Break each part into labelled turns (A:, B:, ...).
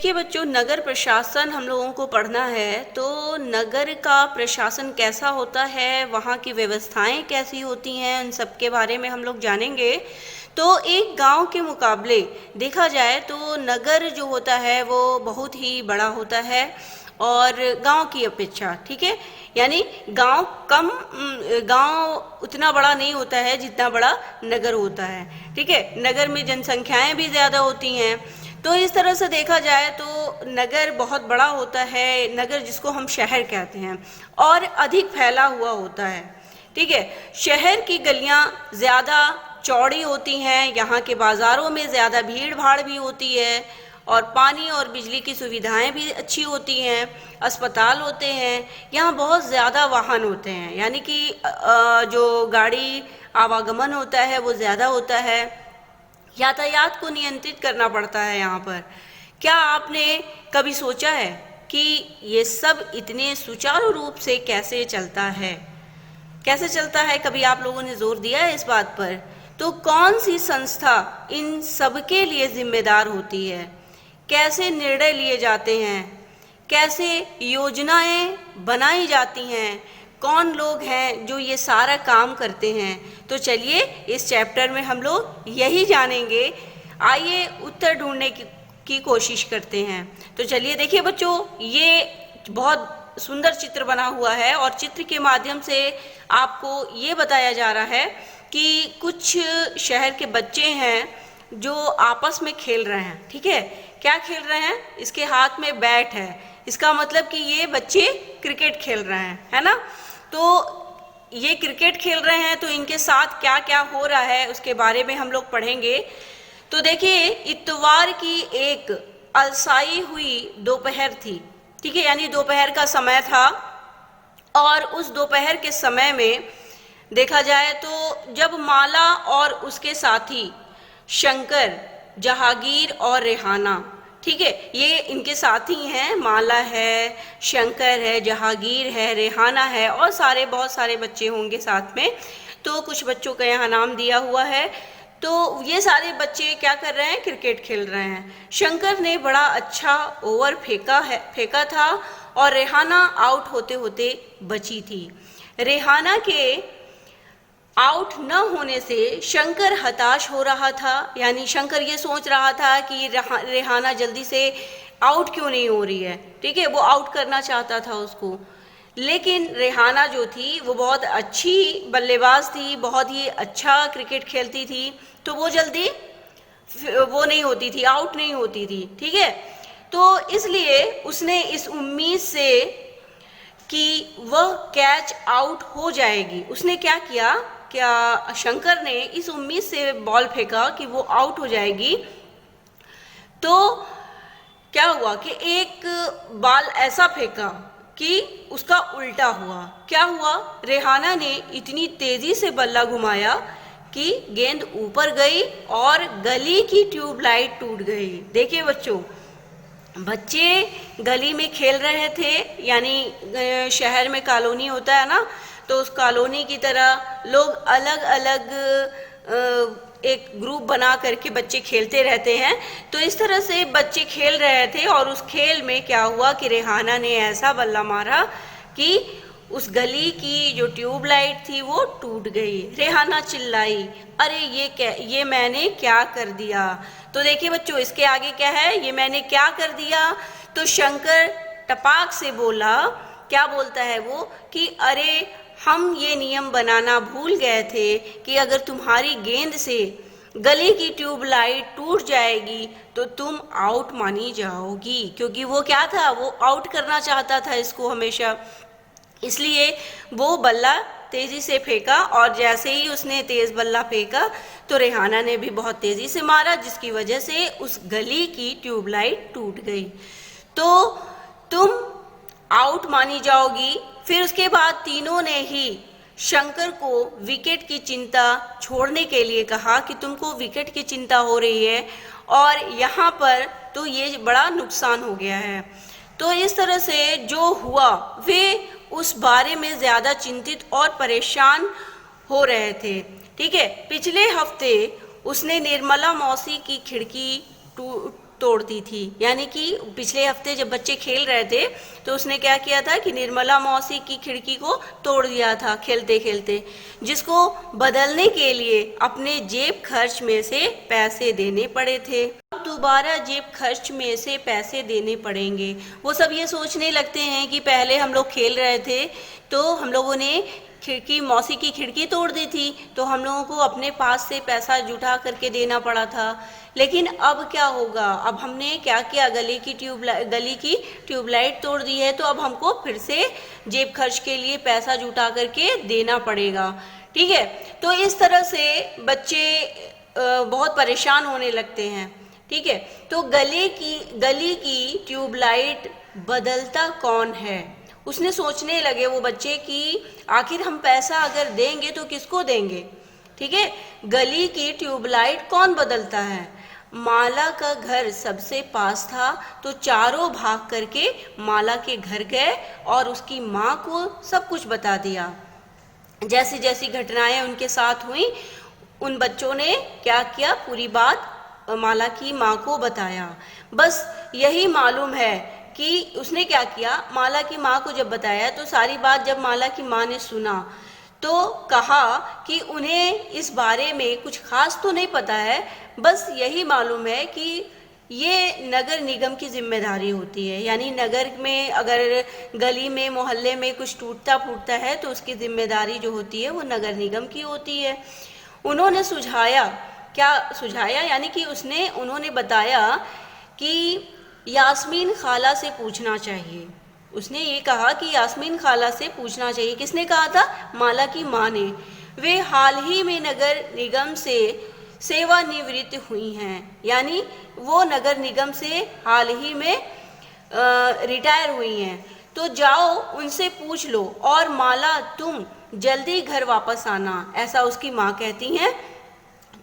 A: देखिए बच्चों, नगर प्रशासन हम लोगों को पढ़ना है, तो नगर का प्रशासन कैसा होता है, वहाँ की व्यवस्थाएं कैसी होती हैं, उन सब के बारे में हम लोग जानेंगे। तो एक गांव के मुकाबले देखा जाए तो नगर जो होता है वो बहुत ही बड़ा होता है और गांव की अपेक्षा, ठीक है, यानी गांव उतना बड़ा नहीं होता है जितना बड़ा नगर होता है, ठीक है। नगर में जनसंख्याएं भी ज़्यादा होती हैं। तो इस तरह से देखा जाए तो नगर बहुत बड़ा होता है, नगर जिसको हम शहर कहते हैं, और अधिक फैला हुआ होता है, ठीक है। शहर की गलियां ज़्यादा चौड़ी होती हैं, यहाँ के बाज़ारों में ज़्यादा भीड़ भाड़ भी होती है, और पानी और बिजली की सुविधाएं भी अच्छी होती हैं, अस्पताल होते हैं, यहाँ बहुत ज़्यादा वाहन होते हैं, यानी कि जो गाड़ी आवागमन होता है वो ज़्यादा होता है, यातायात को नियंत्रित करना पड़ता है यहाँ पर। क्या आपने कभी सोचा है कि ये सब इतने सुचारू रूप से कैसे चलता है, कैसे चलता है? कभी आप लोगों ने जोर दिया है इस बात पर? तो कौन सी संस्था इन सब के लिए जिम्मेदार होती है? कैसे निर्णय लिए जाते हैं, कैसे योजनाएं बनाई जाती हैं, कौन लोग हैं जो ये सारा काम करते हैं? तो चलिए इस चैप्टर में हम लोग यही जानेंगे। आइए उत्तर ढूंढने की कोशिश करते हैं। तो चलिए देखिए बच्चों, ये बहुत सुंदर चित्र बना हुआ है और चित्र के माध्यम से आपको ये बताया जा रहा है कि कुछ शहर के बच्चे हैं जो आपस में खेल रहे हैं, ठीक है। क्या खेल रहे हैं? इसके हाथ में बैट है, इसका मतलब कि ये बच्चे क्रिकेट खेल रहे हैं, है ना। तो ये क्रिकेट खेल रहे हैं, तो इनके साथ क्या क्या हो रहा है उसके बारे में हम लोग पढ़ेंगे। तो देखिए, इतवार की एक अलसाई हुई दोपहर थी, ठीक है, यानी दोपहर का समय था, और उस दोपहर के समय में देखा जाए तो जब माला और उसके साथी शंकर, जहांगीर और रेहाना, ठीक है, ये इनके साथी हैं, माला है, शंकर है, जहांगीर है, रेहाना है, और बहुत सारे बच्चे होंगे साथ में। तो कुछ बच्चों का यहाँ नाम दिया हुआ है। तो ये सारे बच्चे क्या कर रहे हैं? क्रिकेट खेल रहे हैं। शंकर ने बड़ा अच्छा ओवर फेंका था और रेहाना आउट होते होते बची थी। रेहाना के आउट न होने से शंकर हताश हो रहा था, यानी शंकर ये सोच रहा था कि रेहाना जल्दी से आउट क्यों नहीं हो रही है, ठीक है, वो आउट करना चाहता था उसको। लेकिन रेहाना जो थी वो बहुत अच्छी बल्लेबाज थी, बहुत ही अच्छा क्रिकेट खेलती थी, तो वो जल्दी वो नहीं होती थी, आउट नहीं होती थी, ठीक है। तो इसलिए उसने इस उम्मीद से कि वह कैच आउट हो जाएगी, उसने क्या किया, शंकर ने इस उम्मीद से बॉल फेंका कि वो आउट हो जाएगी। तो क्या हुआ कि एक बॉल ऐसा फेंका कि उसका उल्टा हुआ। क्या हुआ? रेहाना ने इतनी तेजी से बल्ला घुमाया कि गेंद ऊपर गई और गली की ट्यूबलाइट टूट गई। देखिए बच्चों, बच्चे गली में खेल रहे थे, यानी शहर में कॉलोनी होता है ना, तो उस कॉलोनी की तरह लोग अलग अलग एक ग्रुप बना करके बच्चे खेलते रहते हैं। तो इस तरह से बच्चे खेल रहे थे और उस खेल में क्या हुआ कि रेहाना ने ऐसा बल्ला मारा कि उस गली की जो ट्यूबलाइट थी वो टूट गई। रेहाना चिल्लाई, अरे ये मैंने क्या कर दिया। तो देखिए बच्चों, इसके आगे क्या है, ये मैंने क्या कर दिया। तो शंकर टपाक से बोला, क्या बोलता है वो, कि अरे हम ये नियम बनाना भूल गए थे कि अगर तुम्हारी गेंद से गली की ट्यूबलाइट टूट जाएगी तो तुम आउट मानी जाओगी। क्योंकि वो क्या था, वो आउट करना चाहता था इसको हमेशा, इसलिए वो बल्ला तेजी से फेंका, और जैसे ही उसने तेज बल्ला फेंका तो रेहाना ने भी बहुत तेजी से मारा, जिसकी वजह से उस गली की ट्यूबलाइट टूट गई। तो तुम आउट मानी जाओगी। फिर उसके बाद तीनों ने ही शंकर को विकेट की चिंता छोड़ने के लिए कहा कि तुमको विकेट की चिंता हो रही है और यहाँ पर तो ये बड़ा नुकसान हो गया है। तो इस तरह से जो हुआ, वे उस बारे में ज़्यादा चिंतित और परेशान हो रहे थे, ठीक है। पिछले हफ्ते उसने निर्मला मौसी की खिड़की तोड़ती थी। यानी कि पिछले हफ्ते जब बच्चे खेल रहे थे तो उसने क्या किया था कि निर्मला मौसी की खिड़की को तोड़ दिया था खेलते खेलते, जिसको बदलने के लिए अपने जेब खर्च में से पैसे देने पड़े थे। अब दोबारा जेब खर्च में से पैसे देने पड़ेंगे। वो सब ये सोचने लगते हैं कि पहले हम लोग खेल रहे थे तो हम लोगों ने मौसी की खिड़की तोड़ दी थी, तो हम लोगों को अपने पास से पैसा जुटा करके देना पड़ा था। लेकिन अब क्या होगा, अब हमने क्या किया, गली की ट्यूबलाइट तोड़ दी है, तो अब हमको फिर से जेब खर्च के लिए पैसा जुटा करके देना पड़ेगा। ठीक है, तो इस तरह से बच्चे बहुत परेशान होने लगते हैं। ठीक है, तो गली की ट्यूबलाइट बदलता कौन है, उसने सोचने लगे वो बच्चे कि आखिर हम पैसा अगर देंगे तो किसको देंगे। ठीक है, गली की ट्यूबलाइट कौन बदलता है। माला का घर सबसे पास था, तो चारों भाग करके माला के घर गए और उसकी माँ को सब कुछ बता दिया। जैसी जैसी घटनाएं उनके साथ हुई, उन बच्चों ने क्या किया, पूरी बात माला की माँ को बताया। बस यही मालूम है कि उसने क्या किया, माला की माँ को जब बताया तो सारी बात जब माला की माँ ने सुना तो कहा कि उन्हें इस बारे में कुछ खास तो नहीं पता है, बस यही मालूम है कि ये नगर निगम की जिम्मेदारी होती है। यानी नगर में अगर गली में मोहल्ले में कुछ टूटता फूटता है तो उसकी जिम्मेदारी जो होती है वो नगर निगम की होती है। उन्होंने सुझाया यानी कि उन्होंने बताया कि यास्मीन खाला से पूछना चाहिए। उसने ये कहा कि यास्मीन खाला से पूछना चाहिए। किसने कहा था, माला की माँ ने। वे हाल ही में नगर निगम से सेवानिवृत्त हुई हैं, यानी वो नगर निगम से हाल ही में रिटायर हुई हैं। तो जाओ उनसे पूछ लो, और माला तुम जल्दी घर वापस आना, ऐसा उसकी माँ कहती हैं।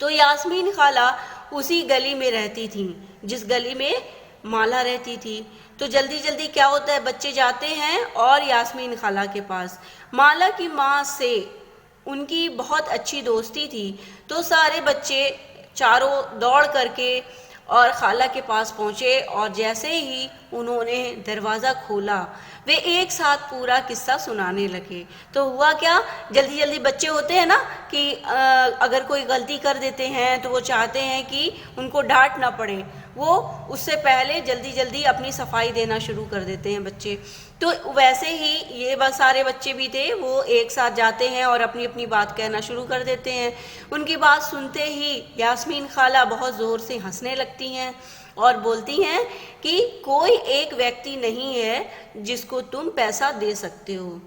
A: तो यास्मीन खाला उसी गली में रहती थी जिस गली में माला रहती थी। तो जल्दी जल्दी क्या होता है, बच्चे जाते हैं और यास्मीन खाला के पास। माला की माँ से उनकी बहुत अच्छी दोस्ती थी, तो सारे बच्चे चारों दौड़ करके और खाला के पास पहुँचे, और जैसे ही उन्होंने दरवाज़ा खोला वे एक साथ पूरा किस्सा सुनाने लगे। तो हुआ क्या, जल्दी जल्दी बच्चे होते हैं ना कि अगर कोई गलती कर देते हैं तो वो चाहते हैं कि उनको डांट ना पड़े, वो उससे पहले जल्दी जल्दी अपनी सफाई देना शुरू कर देते हैं बच्चे। तो वैसे ही ये बस सारे बच्चे भी थे, वो एक साथ जाते हैं और अपनी अपनी बात कहना शुरू कर देते हैं। उनकी बात सुनते ही यास्मीन खाला बहुत ज़ोर से हंसने लगती हैं और बोलती हैं कि कोई एक व्यक्ति नहीं है जिसको तुम पैसा दे सकते हो।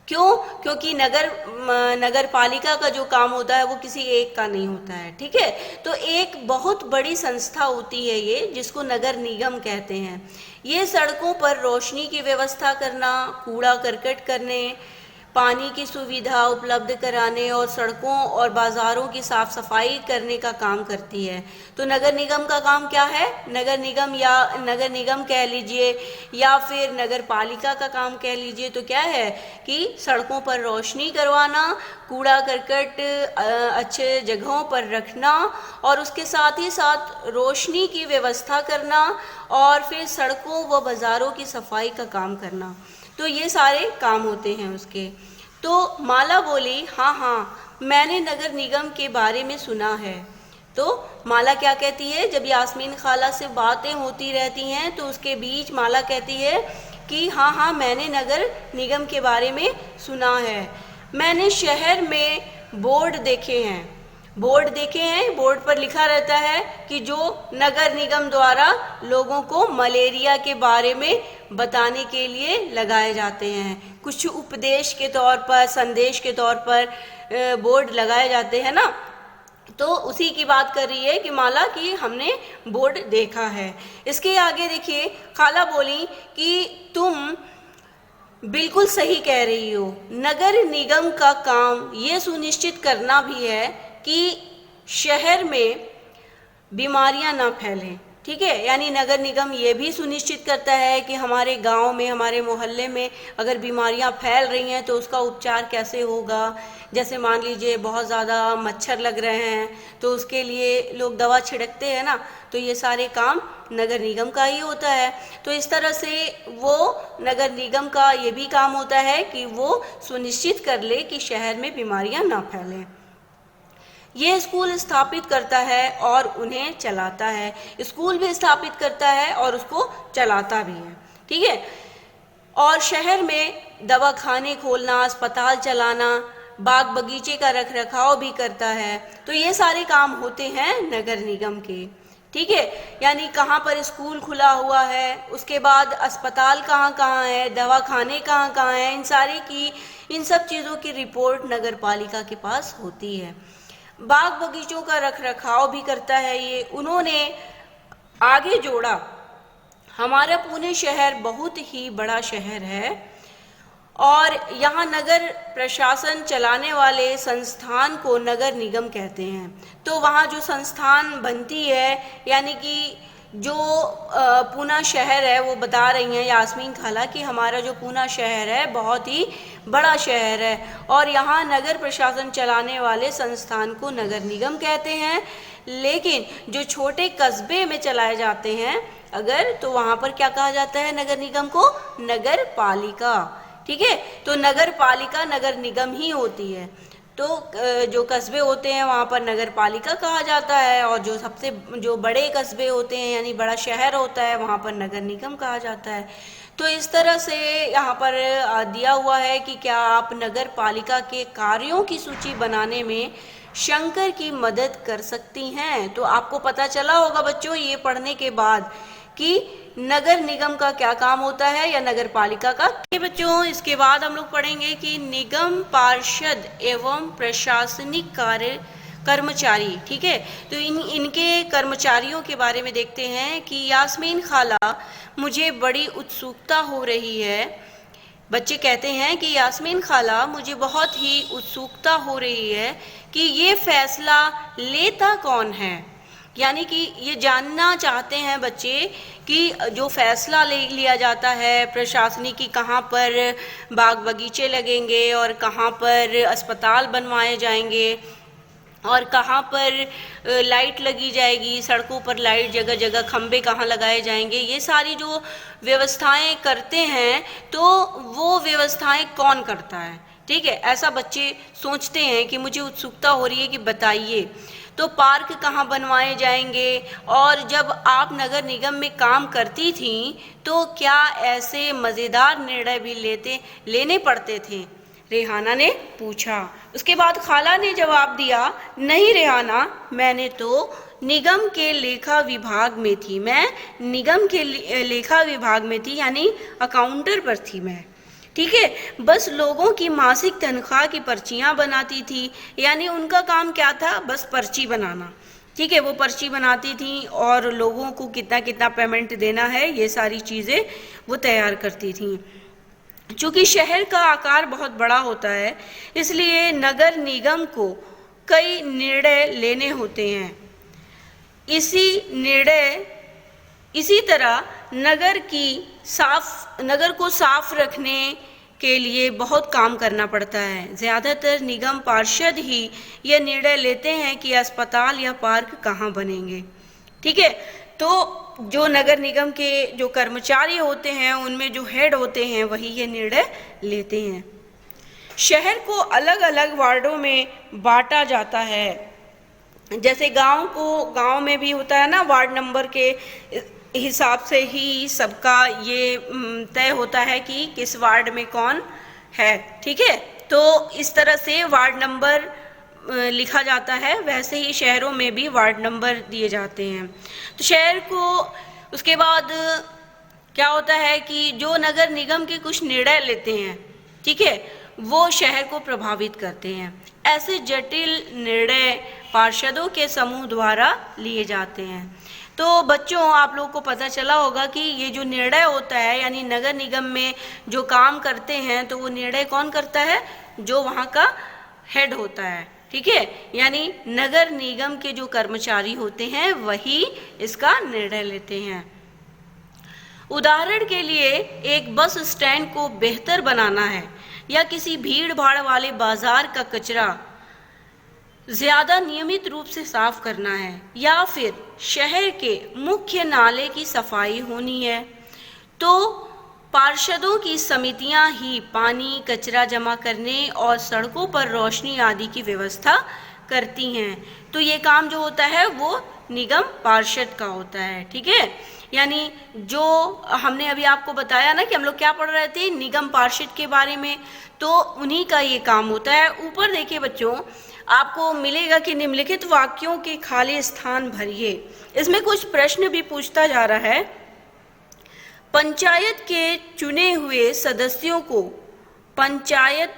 A: क्यों? क्योंकि नगर पालिका का जो काम होता है वो किसी एक का नहीं होता है। ठीक है, तो एक बहुत बड़ी संस्था होती है ये, जिसको नगर निगम कहते हैं। ये सड़कों पर रोशनी की व्यवस्था करना, कूड़ा करकट करने, पानी की सुविधा उपलब्ध कराने और सड़कों और बाज़ारों की साफ सफाई करने का काम करती है। तो नगर निगम का काम क्या है, नगर निगम कह लीजिए या फिर नगर पालिका का काम कह लीजिए, तो क्या है कि सड़कों पर रोशनी करवाना, कूड़ा करकट अच्छे जगहों पर रखना, और उसके साथ ही साथ रोशनी की व्यवस्था करना, और फिर सड़कों व बाज़ारों की सफाई का काम करना। तो ये सारे काम होते हैं उसके। तो माला बोली, हाँ मैंने नगर निगम के बारे में सुना है। तो माला क्या कहती है, जब यास्मीन खाला से बातें होती रहती हैं तो उसके बीच माला कहती है कि हाँ मैंने नगर निगम के बारे में सुना है। मैंने शहर में बोर्ड देखे हैं, बोर्ड पर लिखा रहता है कि जो नगर निगम द्वारा लोगों को मलेरिया के बारे में बताने के लिए लगाए जाते हैं। कुछ उपदेश के तौर पर, संदेश के तौर पर बोर्ड लगाए जाते हैं ना, तो उसी की बात कर रही है कि माला कि हमने बोर्ड देखा है। इसके आगे देखिए, खाला बोली कि तुम बिल्कुल सही कह रही हो। नगर निगम का काम ये सुनिश्चित करना भी है कि शहर में बीमारियां ना फैलें। ठीक है। यानी नगर निगम ये भी सुनिश्चित करता है कि हमारे गांव में, हमारे मोहल्ले में अगर बीमारियां फैल रही हैं तो उसका उपचार कैसे होगा। जैसे मान लीजिए बहुत ज़्यादा मच्छर लग रहे हैं तो उसके लिए लोग दवा छिड़कते हैं ना, तो ये सारे काम नगर निगम का ही होता है। तो इस तरह से वो नगर निगम का ये भी काम होता है कि वो सुनिश्चित कर ले कि शहर में बीमारियां ना फैलें। ये स्कूल स्थापित करता है और उन्हें चलाता है। स्कूल भी स्थापित करता है और उसको चलाता भी है, ठीक है। और शहर में दवाखाने खोलना, अस्पताल चलाना, बाग बगीचे का रख रखाव भी करता है। तो ये सारे काम होते हैं नगर निगम के, ठीक है। यानी कहाँ पर स्कूल खुला हुआ है, उसके बाद अस्पताल कहाँ कहाँ है, दवाखाने कहाँ कहाँ हैं, इन सब चीज़ों की रिपोर्ट नगर पालिका के पास होती है। बाग बगीचों का रख रखाव भी करता है ये। उन्होंने आगे जोड़ा, हमारा पुणे शहर बहुत ही बड़ा शहर है और यहाँ नगर प्रशासन चलाने वाले संस्थान को नगर निगम कहते हैं। तो वहाँ जो संस्थान बनती है, यानी कि जो पूना शहर है, वो बता रही हैं यास्मीन खाला कि हमारा जो पूना शहर है बहुत ही बड़ा शहर है और यहाँ नगर प्रशासन चलाने वाले संस्थान को नगर निगम कहते हैं। लेकिन जो छोटे कस्बे में चलाए जाते हैं अगर, तो वहाँ पर क्या कहा जाता है नगर निगम को? नगर पालिका, ठीक है। तो नगर पालिका नगर निगम ही होती है। तो जो कस्बे होते हैं वहाँ पर नगर पालिका कहा जाता है और जो बड़े कस्बे होते हैं यानी बड़ा शहर होता है वहाँ पर नगर निगम कहा जाता है। तो इस तरह से यहाँ पर दिया हुआ है कि क्या आप नगर पालिका के कार्यों की सूची बनाने में शंकर की मदद कर सकती हैं। तो आपको पता चला होगा बच्चों ये पढ़ने के बाद कि नगर निगम का क्या काम होता है या नगर पालिका का। बच्चों इसके बाद हम लोग पढ़ेंगे कि निगम पार्षद एवं प्रशासनिक कार्य कर्मचारी, ठीक है। तो इनके कर्मचारियों के बारे में देखते हैं कि यास्मीन खाला मुझे बड़ी उत्सुकता हो रही है। बच्चे कहते हैं कि यास्मीन खाला मुझे बहुत ही उत्सुकता हो रही है कि ये फैसला लेता कौन है। यानी कि ये जानना चाहते हैं बच्चे कि जो फैसला लिया जाता है प्रशासनिक की कहाँ पर बाग बगीचे लगेंगे और कहाँ पर अस्पताल बनवाए जाएंगे और कहाँ पर लाइट लगी जाएगी, सड़कों पर लाइट, जगह जगह खंबे कहाँ लगाए जाएंगे, ये सारी जो व्यवस्थाएं करते हैं तो वो व्यवस्थाएं कौन करता है, ठीक है। ऐसा बच्चे सोचते हैं कि मुझे उत्सुकता हो रही है कि बताइए तो पार्क कहाँ बनवाए जाएंगे। और जब आप नगर निगम में काम करती थी तो क्या ऐसे मज़ेदार निर्णय भी लेने पड़ते थे, रेहाना ने पूछा। उसके बाद खाला ने जवाब दिया, नहीं रेहाना, मैंने तो निगम के लेखा विभाग में थी। मैं निगम के लेखा विभाग में थी यानी अकाउंटर पर थी मैं, ठीक है। बस लोगों की मासिक तनख्वाह की पर्चियां बनाती थी। यानी उनका काम क्या था? बस पर्ची बनाना, ठीक है। वो पर्ची बनाती थी और लोगों को कितना कितना पेमेंट देना है ये सारी चीज़ें वो तैयार करती थी। चूँकि शहर का आकार बहुत बड़ा होता है इसलिए नगर निगम को कई निर्णय लेने होते हैं। इसी तरह नगर को साफ रखने के लिए बहुत काम करना पड़ता है। ज़्यादातर निगम पार्षद ही ये निर्णय लेते हैं कि अस्पताल या पार्क कहाँ बनेंगे, ठीक है। तो जो नगर निगम के जो कर्मचारी होते हैं उनमें जो हेड होते हैं वही ये निर्णय लेते हैं। शहर को अलग अलग वार्डों में बांटा जाता है। जैसे गांव में भी होता है ना, वार्ड नंबर के हिसाब से ही सबका ये तय होता है कि किस वार्ड में कौन है, ठीक है। तो इस तरह से वार्ड नंबर लिखा जाता है, वैसे ही शहरों में भी वार्ड नंबर दिए जाते हैं। तो शहर को उसके बाद क्या होता है कि जो नगर निगम के कुछ निर्णय लेते हैं, ठीक है, वो शहर को प्रभावित करते हैं। ऐसे जटिल निर्णय पार्षदों के समूह द्वारा लिए जाते हैं। तो बच्चों आप लोगों को पता चला होगा कि ये जो निर्णय होता है यानी नगर निगम में जो काम करते हैं तो वो निर्णय कौन करता है? जो वहाँ का हेड होता है, ठीक है, यानी नगर निगम के जो कर्मचारी होते हैं वही इसका निर्णय लेते हैं। उदाहरण के लिए एक बस स्टैंड को बेहतर बनाना है या किसी भीड़ भाड़ वाले बाजार का कचरा ज्यादा नियमित रूप से साफ करना है या फिर शहर के मुख्य नाले की सफाई होनी है, तो पार्षदों की समितियां ही पानी, कचरा जमा करने और सड़कों पर रोशनी आदि की व्यवस्था करती हैं। तो ये काम जो होता है वो निगम पार्षद का होता है। ठीक है, यानी जो हमने अभी आपको बताया ना कि हम लोग क्या पढ़ रहे थे निगम पार्षद के बारे में, तो उन्हीं का ये काम होता है। ऊपर देखिए बच्चों, आपको मिलेगा कि निम्नलिखित वाक्यों के खाली स्थान भरिए। इसमें कुछ प्रश्न भी पूछता जा रहा है। पंचायत के चुने हुए सदस्यों को पंचायत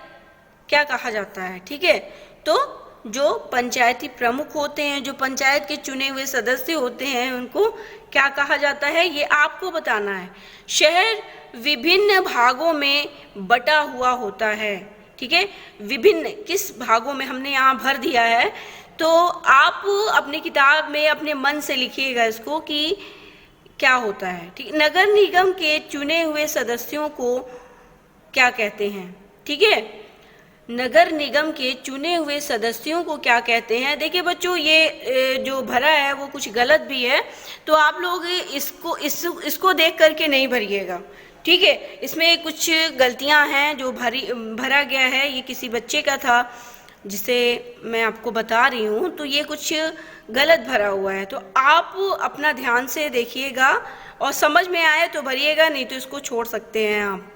A: क्या कहा जाता है? ठीक है, तो जो पंचायती प्रमुख होते हैं, जो पंचायत के चुने हुए सदस्य होते हैं, उनको क्या कहा जाता है ये आपको बताना है। शहर विभिन्न भागों में बटा हुआ होता है। ठीक है, विभिन्न किस भागों में हमने यहाँ भर दिया है, तो आप अपनी किताब में अपने मन से लिखिएगा इसको कि क्या होता है। ठीक, नगर निगम के चुने हुए सदस्यों को क्या कहते हैं? ठीक है, नगर निगम के चुने हुए सदस्यों को क्या कहते हैं? देखिए बच्चों, ये जो भरा है वो कुछ गलत भी है, तो आप लोग इसको देख करके नहीं भरिएगा। ठीक है, इसमें कुछ गलतियां हैं जो भरा गया है। ये किसी बच्चे का था जिसे मैं आपको बता रही हूँ, तो ये कुछ गलत भरा हुआ है, तो आप अपना ध्यान से देखिएगा और समझ में आए तो भरिएगा, नहीं तो इसको छोड़ सकते हैं आप।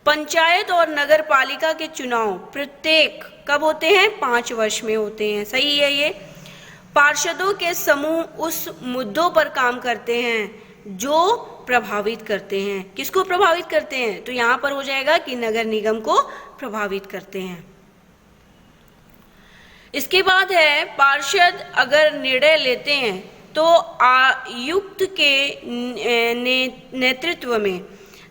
A: पंचायत और नगर पालिका के चुनाव प्रत्येक कब होते हैं? 5 वर्ष में होते हैं। सही है ये। पार्षदों के समूह उस मुद्दों पर काम करते हैं जो प्रभावित करते हैं। किसको प्रभावित करते हैं? तो यहाँ पर हो जाएगा कि नगर निगम को प्रभावित करते हैं। इसके बाद है पार्षद अगर निर्णय लेते हैं तो आयुक्त के नेतृत्व में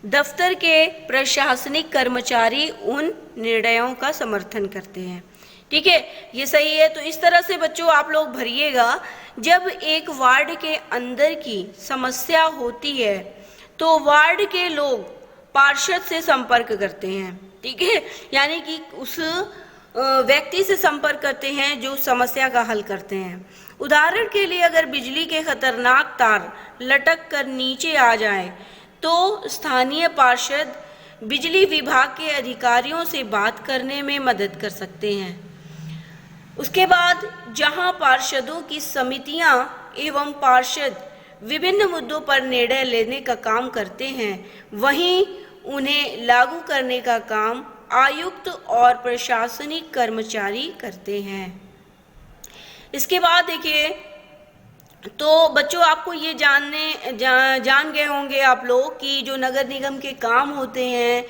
A: दफ्तर के प्रशासनिक कर्मचारी उन निर्णयों का समर्थन करते हैं। ठीक है, ये सही है। तो इस तरह से बच्चों आप लोग भरिएगा। जब एक वार्ड के अंदर की समस्या होती है तो वार्ड के लोग पार्षद से संपर्क करते हैं। ठीक है, यानी कि उस व्यक्ति से संपर्क करते हैं जो समस्या का हल करते हैं। उदाहरण के लिए अगर बिजली के खतरनाक तार लटक कर नीचे आ जाए तो स्थानीय पार्षद बिजली विभाग के अधिकारियों से बात करने में मदद कर सकते हैं। उसके बाद जहां पार्षदों की समितियां एवं पार्षद विभिन्न मुद्दों पर निर्णय लेने का काम करते हैं, वहीं उन्हें लागू करने का काम आयुक्त और प्रशासनिक कर्मचारी करते हैं। इसके बाद देखिए, तो बच्चों आपको ये जान गए होंगे आप लोग कि जो नगर निगम के काम होते हैं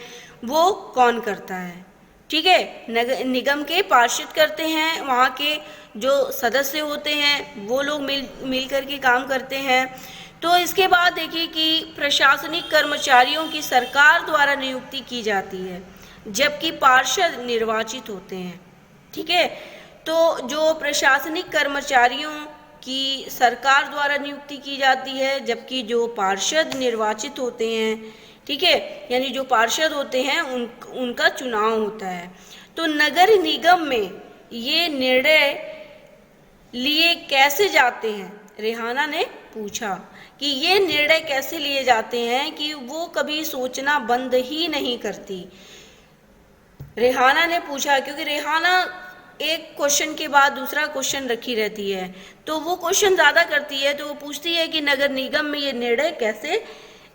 A: वो कौन करता है। ठीक है, नगर निगम के पार्षद करते हैं, वहाँ के जो सदस्य होते हैं वो लोग मिल करके काम करते हैं। तो इसके बाद देखिए कि प्रशासनिक कर्मचारियों की सरकार द्वारा नियुक्ति की जाती है जबकि पार्षद निर्वाचित होते हैं। ठीक है, तो जो प्रशासनिक कर्मचारियों की सरकार द्वारा नियुक्ति की जाती है जबकि जो पार्षद निर्वाचित होते हैं, ठीक है, यानी जो पार्षद होते हैं उनका चुनाव होता है। तो नगर निगम में ये निर्णय लिए कैसे जाते हैं? रेहाना ने पूछा कि ये निर्णय कैसे लिए जाते हैं कि वो कभी सोचना बंद ही नहीं करती। रेहाना ने पूछा क्योंकि रेहाना एक क्वेश्चन के बाद दूसरा क्वेश्चन रखी रहती है, तो वो क्वेश्चन ज़्यादा करती है, तो वो पूछती है कि नगर निगम में ये निर्णय कैसे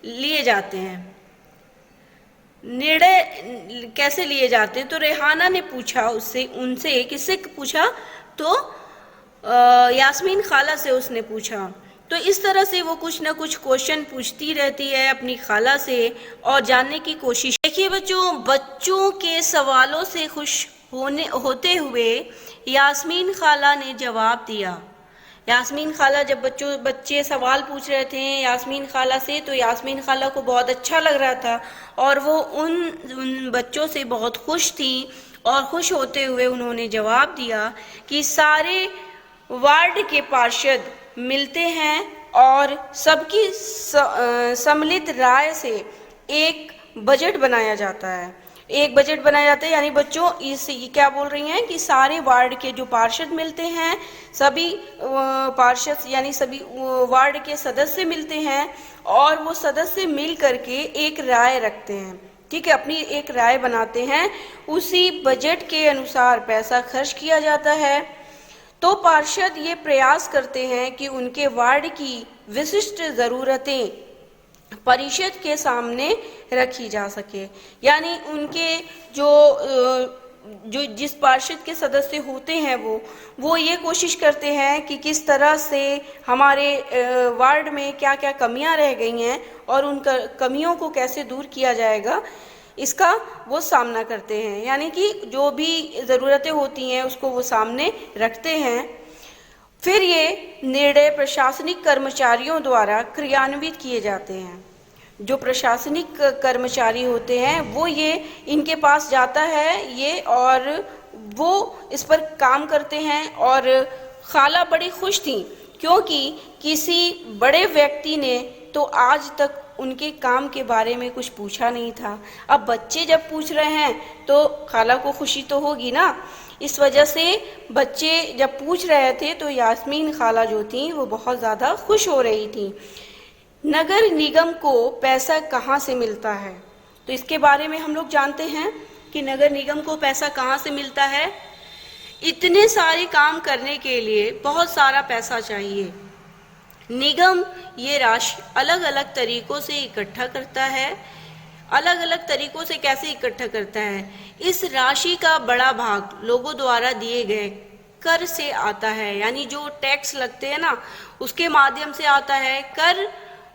A: लिए जाते हैं, निर्णय कैसे लिए जाते हैं। तो रेहाना ने पूछा उनसे किससे पूछा? तो यास्मीन खाला से उसने पूछा। तो इस तरह से वो कुछ ना कुछ क्वेश्चन पूछती रहती है अपनी खाला से और जानने की कोशिश। देखिए बच्चों के सवालों से खुश होते हुए यास्मीन खाला ने जवाब दिया। यास्मीन खाला जब बच्चे सवाल पूछ रहे थे यास्मीन खाला से, तो यास्मीन खाला को बहुत अच्छा लग रहा था और वो उन बच्चों से बहुत खुश थी और खुश होते हुए उन्होंने जवाब दिया कि सारे वार्ड के पार्षद मिलते हैं और सबकी सम्मिलित राय से एक बजट बनाया जाता है। एक बजट बनाया जाता है, यानी बच्चों ये क्या बोल रही हैं कि सारे वार्ड के जो पार्षद मिलते हैं, सभी पार्षद यानी सभी वार्ड के सदस्य मिलते हैं और वो सदस्य मिल करके एक राय रखते हैं, ठीक है, अपनी एक राय बनाते हैं। उसी बजट के अनुसार पैसा खर्च किया जाता है। तो पार्षद ये प्रयास करते हैं कि उनके वार्ड की विशिष्ट ज़रूरतें परिषद के सामने रखी जा सके, यानी उनके जो जिस पार्षद के सदस्य होते हैं वो ये कोशिश करते हैं कि किस तरह से हमारे वार्ड में क्या क्या कमियां रह गई हैं और उन कमियों को कैसे दूर किया जाएगा, इसका वो सामना करते हैं। यानी कि जो भी ज़रूरतें होती हैं उसको वो सामने रखते हैं। फिर ये निर्णय प्रशासनिक कर्मचारियों द्वारा क्रियान्वित किए जाते हैं। जो प्रशासनिक कर्मचारी होते हैं वो ये इनके पास जाता है ये, और वो इस पर काम करते हैं। और खाला बड़ी खुश थी क्योंकि किसी बड़े व्यक्ति ने तो आज तक उनके काम के बारे में कुछ पूछा नहीं था। अब बच्चे जब पूछ रहे हैं तो खाला को खुशी तो होगी ना। इस वजह से बच्चे जब पूछ रहे थे तो यास्मीन खाला जो थी वो बहुत ज़्यादा खुश हो रही थी। नगर निगम को पैसा कहाँ से मिलता है, तो इसके बारे में हम लोग जानते हैं कि नगर निगम को पैसा कहाँ से मिलता है। इतने सारे काम करने के लिए बहुत सारा पैसा चाहिए। निगम ये राशि अलग अलग तरीकों से इकट्ठा करता है। अलग अलग तरीकों से कैसे इकट्ठा करता है, इस राशि का बड़ा भाग लोगों द्वारा दिए गए कर से आता है, यानी जो टैक्स लगते हैं ना उसके माध्यम से आता है। कर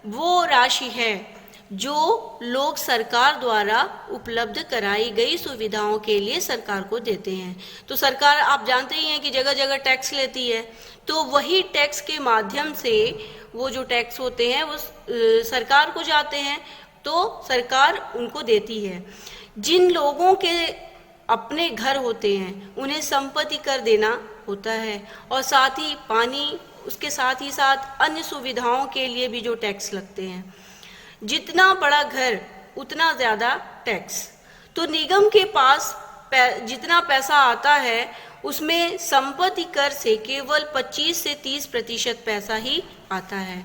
A: वो राशि है जो लोग सरकार द्वारा उपलब्ध कराई गई सुविधाओं के लिए सरकार को देते हैं। तो सरकार आप जानते ही हैं कि जगह जगह टैक्स लेती है, तो वही टैक्स के माध्यम से वो जो टैक्स होते हैं वो सरकार को जाते हैं, तो सरकार उनको देती है। जिन लोगों के अपने घर होते हैं उन्हें संपत्ति कर देना होता है, और साथ ही पानी, उसके साथ ही साथ अन्य सुविधाओं के लिए भी जो टैक्स लगते हैं। जितना बड़ा घर उतना ज़्यादा टैक्स। तो निगम के पास जितना पैसा आता है उसमें संपत्ति कर से केवल 25 से 30% पैसा ही आता है।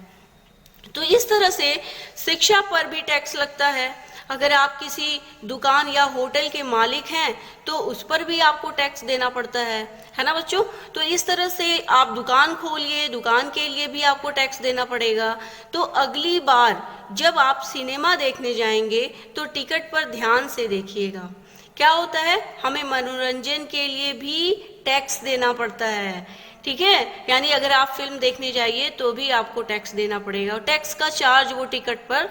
A: तो इस तरह से शिक्षा पर भी टैक्स लगता है। अगर आप किसी दुकान या होटल के मालिक हैं तो उस पर भी आपको टैक्स देना पड़ता है ना बच्चों। तो इस तरह से आप दुकान खोलिए, दुकान के लिए भी आपको टैक्स देना पड़ेगा। तो अगली बार जब आप सिनेमा देखने जाएंगे तो टिकट पर ध्यान से देखिएगा। क्या होता है, हमें मनोरंजन के लिए भी टैक्स देना पड़ता है, ठीक है। यानी अगर आप फिल्म देखने जाइए तो भी आपको टैक्स देना पड़ेगा, और टैक्स का चार्ज वो टिकट पर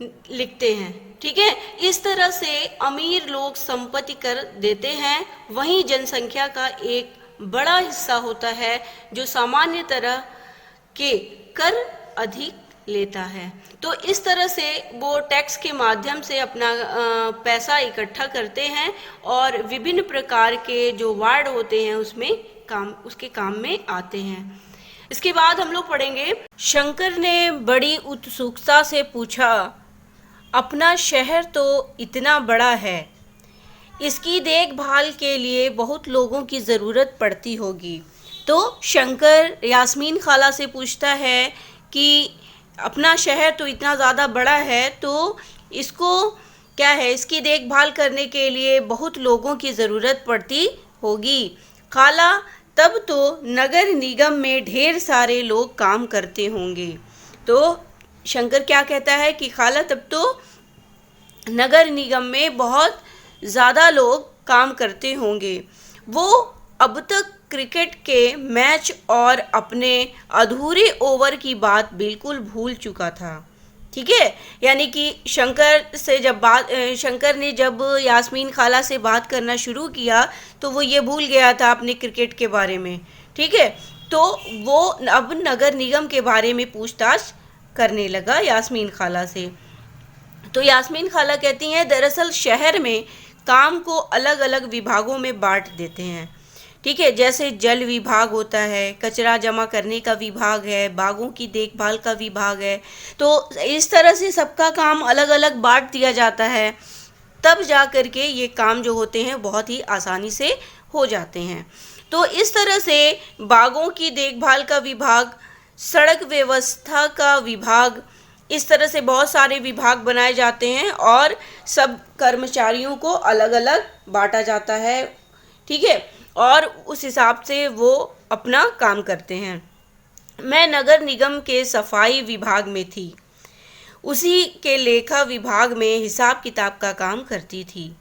A: लिखते हैं, ठीक है। इस तरह से अमीर लोग संपत्ति कर देते हैं, वहीं जनसंख्या का एक बड़ा हिस्सा होता है जो सामान्य तरह के कर अधिक लेता है। तो इस तरह से वो टैक्स के माध्यम से अपना पैसा इकट्ठा करते हैं और विभिन्न प्रकार के जो वार्ड होते हैं उसके काम में आते हैं। इसके बाद हम लोग पढ़ेंगे, शंकर ने बड़ी उत्सुकता से पूछा, अपना शहर तो इतना बड़ा है, इसकी देखभाल के लिए बहुत लोगों की ज़रूरत पड़ती होगी। तो शंकर यास्मीन खाला से पूछता है कि अपना शहर तो इतना ज़्यादा बड़ा है तो इसको क्या है, इसकी देखभाल करने के लिए बहुत लोगों की ज़रूरत पड़ती होगी। खाला, तब तो नगर निगम में ढेर सारे लोग काम करते होंगे। तो शंकर क्या कहता है कि खाला, तब तो नगर निगम में बहुत ज़्यादा लोग काम करते होंगे। वो अब तक क्रिकेट के मैच और अपने अधूरे ओवर की बात बिल्कुल भूल चुका था, ठीक है। यानी कि शंकर ने जब यास्मीन खाला से बात करना शुरू किया तो वो ये भूल गया था अपने क्रिकेट के बारे में, ठीक है। तो वो अब नगर निगम के बारे में पूछताछ करने लगा यास्मीन खाला से। तो यास्मीन खाला कहती हैं, दरअसल शहर में काम को अलग अलग विभागों में बांट देते हैं। ठीक है, जैसे जल विभाग होता है, कचरा जमा करने का विभाग है, बागों की देखभाल का विभाग है। तो इस तरह से सबका काम अलग अलग बांट दिया जाता है, तब जा कर के ये काम जो होते हैं बहुत ही आसानी से हो जाते हैं। तो इस तरह से बागों की देखभाल का विभाग, सड़क व्यवस्था का विभाग, इस तरह से बहुत सारे विभाग बनाए जाते हैं और सब कर्मचारियों को अलग अलग बांटा जाता है। ठीक है, और उस हिसाब से वो अपना काम करते हैं। मैं नगर निगम के सफाई विभाग में थी, उसी के लेखा विभाग में हिसाब किताब का काम करती थी।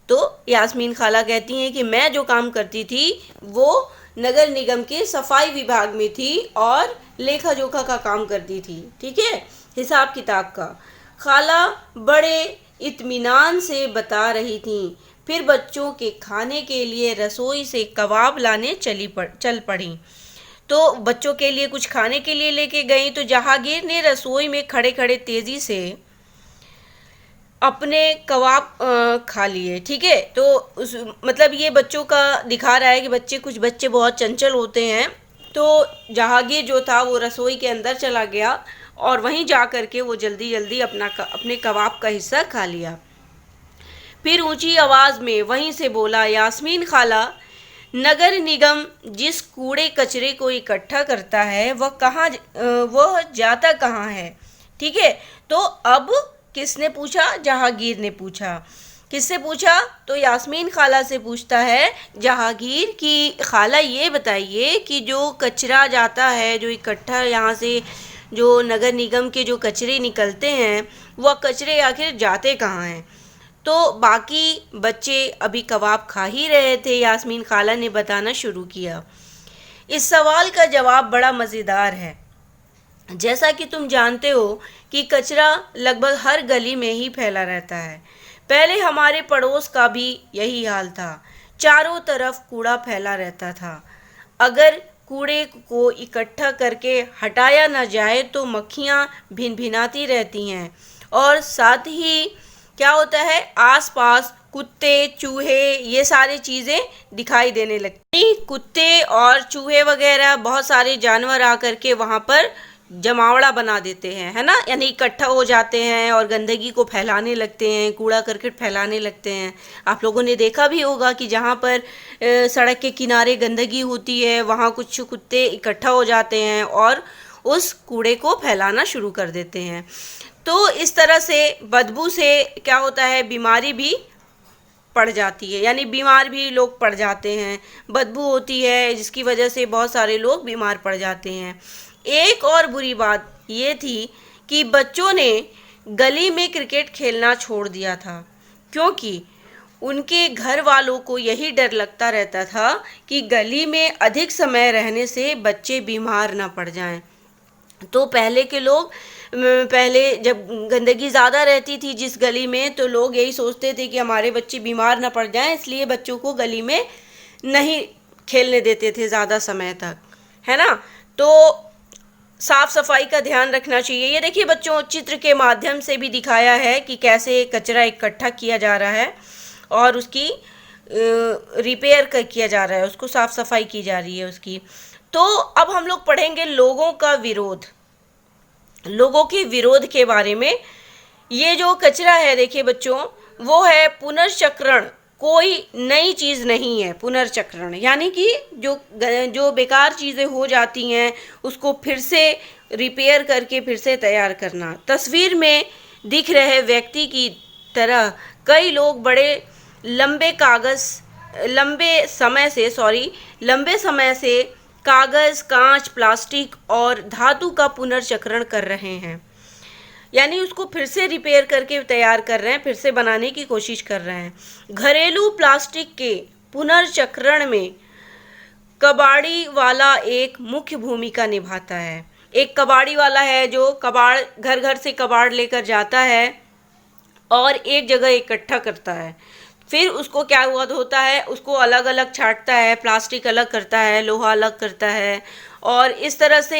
A: तो यास्मीन खाला कहती हैं कि मैं जो काम करती थी वो नगर निगम के सफाई विभाग में थी और लेखा जोखा का काम करती थी। ठीक है, हिसाब किताब का। खाला बड़े इत्मीनान से बता रही थी। फिर बच्चों के खाने के लिए रसोई से कबाब लाने चल पड़ी। तो बच्चों के लिए कुछ खाने के लिए लेके गई तो जहांगीर ने रसोई में खड़े खड़े तेज़ी से अपने कबाब खा लिए। ठीक है, तो उस मतलब ये बच्चों का दिखा रहा है कि कुछ बच्चे बहुत चंचल होते हैं। तो जहांगीर जो था वो रसोई के अंदर चला गया और वहीं जा कर के वो जल्दी जल्दी अपने कबाब का हिस्सा खा लिया। फिर ऊंची आवाज़ में वहीं से बोला, यास्मीन खाला, नगर निगम जिस कूड़े कचरे को इकट्ठा करता है वह जाता कहाँ है? ठीक है, तो अब किसने पूछा? जहांगीर ने पूछा। किससे पूछा? तो यास्मीन खाला से पूछता है जहांगीर की खाला ये बताइए कि जो कचरा जाता है, जो इकट्ठा यहाँ से जो नगर निगम के जो कचरे निकलते हैं, वह कचरे आखिर जाते कहाँ हैं? तो बाकी बच्चे अभी कबाब खा ही रहे थे। यास्मीन खाला ने बताना शुरू किया। इस सवाल का जवाब बड़ा मज़ेदार है। जैसा कि तुम जानते हो कि कचरा लगभग हर गली में ही फैला रहता है। पहले हमारे पड़ोस का भी यही हाल था, चारों तरफ कूड़ा फैला रहता था। अगर कूड़े को इकट्ठा करके हटाया न जाए तो मक्खियाँ भिनभिनाती रहती हैं और साथ ही क्या होता है, आसपास कुत्ते चूहे ये सारी चीज़ें दिखाई देने लगती। कुत्ते और चूहे वगैरह बहुत सारे जानवर आकर के वहाँ पर जमावड़ा बना देते हैं, है ना, यानी इकट्ठा हो जाते हैं और गंदगी को फैलाने लगते हैं, कूड़ा करकट फैलाने लगते हैं। आप लोगों ने देखा भी होगा कि जहाँ पर सड़क के किनारे गंदगी होती है वहाँ कुछ कुत्ते इकट्ठा हो जाते हैं और उस कूड़े को फैलाना शुरू कर देते हैं। तो इस तरह से बदबू से क्या होता है, बीमारी भी पड़ जाती है, यानी बीमार भी लोग पड़ जाते हैं। बदबू होती है जिसकी वजह से बहुत सारे लोग बीमार पड़ जाते हैं। एक और बुरी बात ये थी कि बच्चों ने गली में क्रिकेट खेलना छोड़ दिया था, क्योंकि उनके घर वालों को यही डर लगता रहता था कि गली में अधिक समय रहने से बच्चे बीमार ना पड़ जाएं। तो पहले के लोग पहले जब गंदगी ज़्यादा रहती थी जिस गली में, तो लोग यही सोचते थे कि हमारे बच्चे बीमार ना पड़ जाएं, इसलिए बच्चों को गली में नहीं खेलने देते थे ज़्यादा समय तक, है ना। तो साफ़ सफाई का ध्यान रखना चाहिए। ये देखिए बच्चों, चित्र के माध्यम से भी दिखाया है कि कैसे कचरा इकट्ठा किया जा रहा है और उसकी रिपेयर किया जा रहा है, उसको साफ़ सफाई की जा रही है उसकी। तो अब हम लोग पढ़ेंगे लोगों का विरोध, लोगों के विरोध के बारे में। ये जो कचरा है देखिए बच्चों, वो है पुनर्चक्रण, कोई नई चीज़ नहीं है। पुनर्चक्रण यानी कि जो बेकार चीज़ें हो जाती हैं उसको फिर से रिपेयर करके फिर से तैयार करना। तस्वीर में दिख रहे व्यक्ति की तरह कई लोग बड़े लंबे समय से कागज़, कांच, प्लास्टिक और धातु का पुनर्चक्रण कर रहे हैं, यानी उसको फिर से रिपेयर करके तैयार कर रहे हैं, फिर से बनाने की कोशिश कर रहे हैं। घरेलू प्लास्टिक के पुनर्चक्रण में कबाड़ी वाला एक मुख्य भूमिका निभाता है। एक कबाड़ी वाला है जो कबाड़ घर घर से कबाड़ लेकर जाता है और एक जगह इकट्ठा करता है। फिर उसको क्या होता है, उसको अलग अलग छांटता है, प्लास्टिक अलग करता है, लोहा अलग करता है और इस तरह से